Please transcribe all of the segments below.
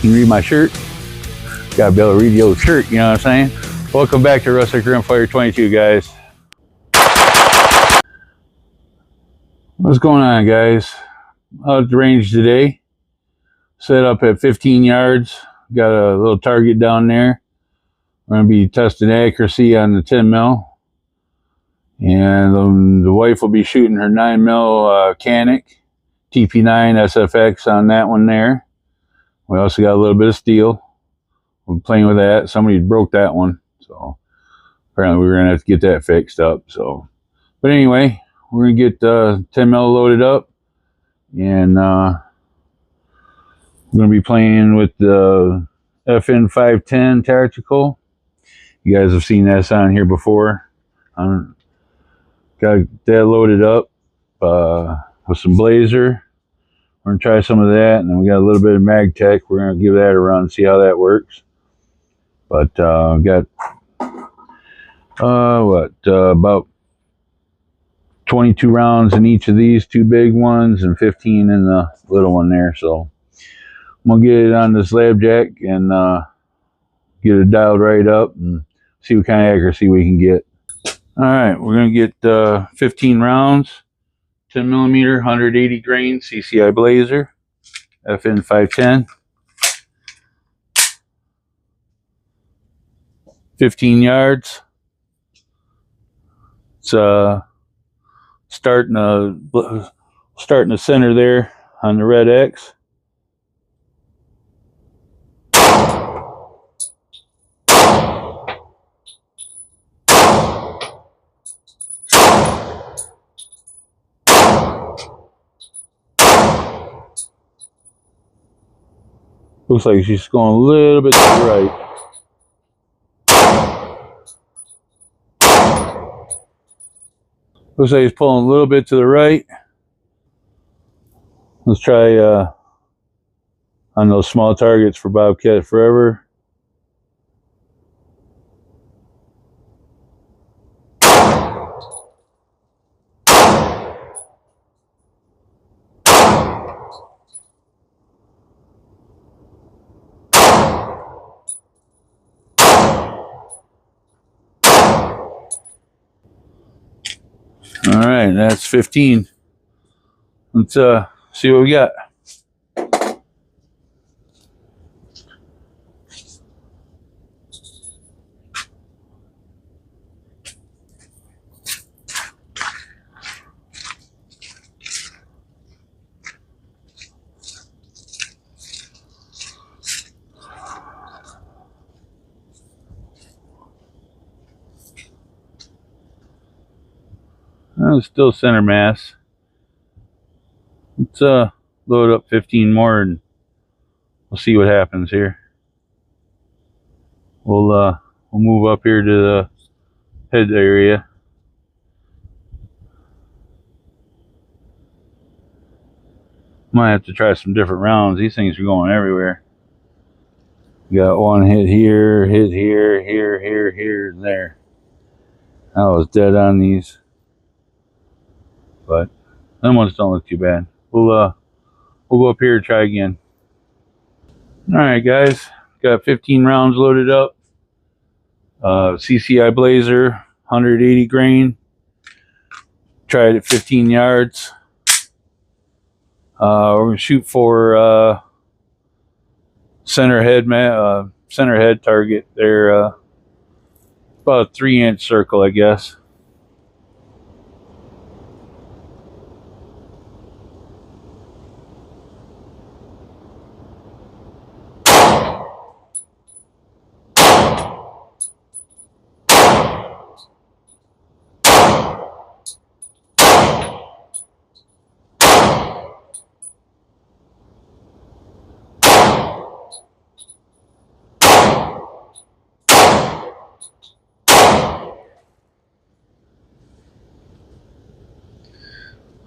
Can you read my shirt? Gotta be able to read the old shirt, you know what I'm saying? Welcome back to Rustic Rimfire 22, guys. What's going on, guys? Out at the range today. Set up at 15 yards. Got a little target down there. We're going to be testing accuracy on the 10 mil. And the wife will be shooting her 9 mil Canic TP9 SFX on that one there. We also got a little bit of steel. We're playing with that. Somebody broke that one, so apparently we're gonna have to get that fixed up. So, but anyway, we're gonna get 10 mil loaded up, and we're gonna be playing with the FN510 tactical. You guys have seen that on here before. Got that loaded up with some blazer. We're gonna try some of that, and then we got a little bit of Magtech. We're gonna give that a run, see how that works. But got about 22 rounds in each of these two big ones, and 15 in the little one there. So I'm gonna get it on this lab jack and get it dialed right up and see what kind of accuracy we can get. All right, we're gonna get 15 rounds, 10 millimeter, 180 grain CCI Blazer, FN510. 15 yards. It's starting the center there on the red X. Looks like she's going a little bit to the right. Looks like he's pulling a little bit to the right. Let's try on those small targets for Bobcat Forever. All right, that's 15. Let's see what we got. It's still center mass. Let's load up 15 more and we'll see what happens here. We'll move up here to the head area. Might have to try some different rounds. These things are going everywhere. Got one hit here, here, and there. I was dead on these. But them ones don't look too bad. We'll go up here and try again. All right, guys, got 15 rounds loaded up. CCI Blazer, 180 grain. Tried at 15 yards. We're gonna shoot for center head target there. About a 3-inch circle, I guess.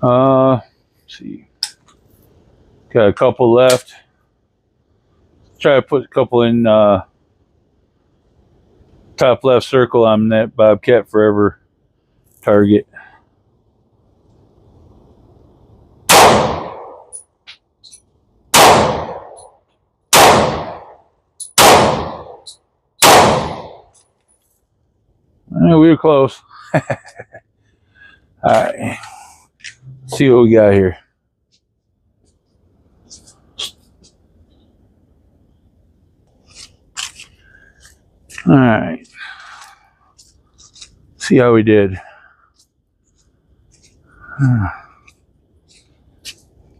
Let's see. Got a couple left. Try to put a couple in top left circle on that Bobcat Forever target. We were close. All right. Let's see what we got here. All right. See how we did.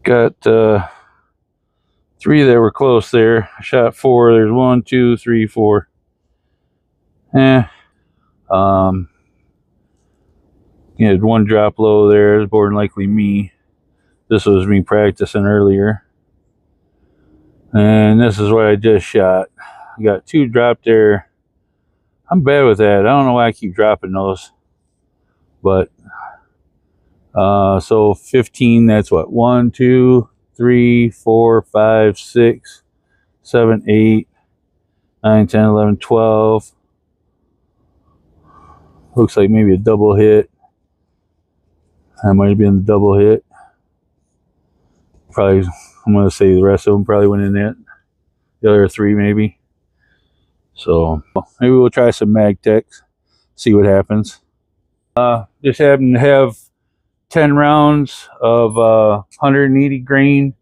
Got 3 that were close there. I shot 4. There's 1, 2, 3, 4. You had 1 drop low there. It's more than likely me. This was me practicing earlier. And this is what I just shot. I got 2 dropped there. I'm bad with that. I don't know why I keep dropping those. But so 15, that's what? 1, 2, 3, 4, 5, 6, 7, 8, 9, 10, 11, 12. Looks like maybe a double hit. That might have been a double hit. Probably, I'm going to say the rest of them probably went in it. The other 3 maybe. So maybe we'll try some Magtech, see what happens. Just happen to have 10 rounds of 180 grain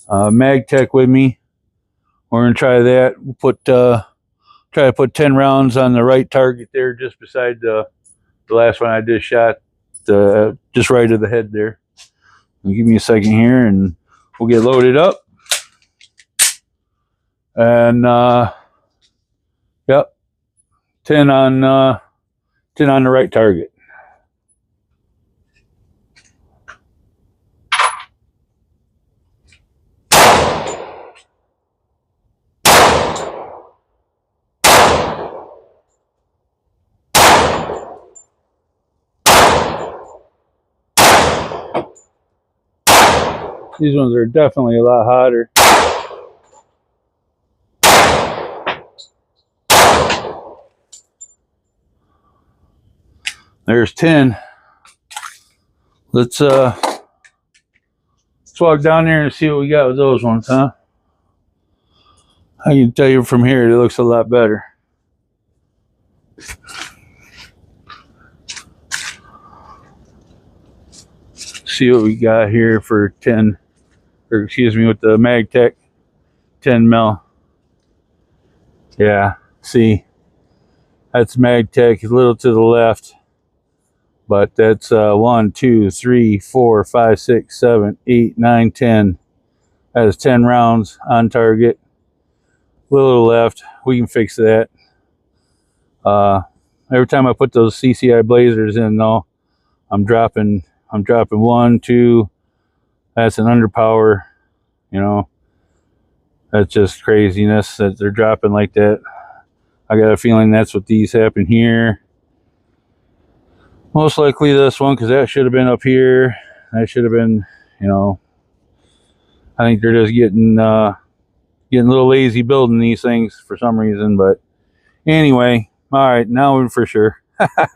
Magtech with me. We're going to try that. We'll put try to put 10 rounds on the right target there, just beside the last one I just shot, just right of the head there. Give me a second here and we'll get loaded up. And yep, 10 on the right target. These ones are definitely a lot hotter. There's 10. Let's walk down there and see what we got with those ones, huh? I can tell you from here, it looks a lot better. See what we got here for 10, or excuse me, with the Magtech 10 mil. Yeah, see, that's Magtech, a little to the left, but that's 1, 2, 3, 4, 5, 6, 7, 8, 9, 10. That is 10 rounds on target. A little left, we can fix that. Every time I put those CCI blazers in, though, I'm dropping 1, 2. That's an underpower, you know. That's just craziness that they're dropping like that. I got a feeling that's what these happen here. Most likely this one, because that should have been up here. That should have been, you know. I think they're just getting a little lazy building these things for some reason. But anyway, all right, now we're for sure. I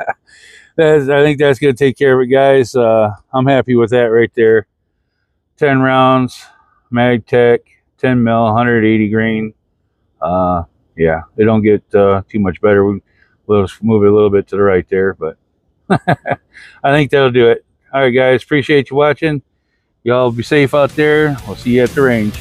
think that's going to take care of it, guys. I'm happy with that right there. 10 rounds, Magtech, 10 mil, 180 grain. Yeah, they don't get too much better. We'll just move it a little bit to the right there, but I think that'll do it. All right, guys, appreciate you watching. Y'all be safe out there. We'll see you at the range.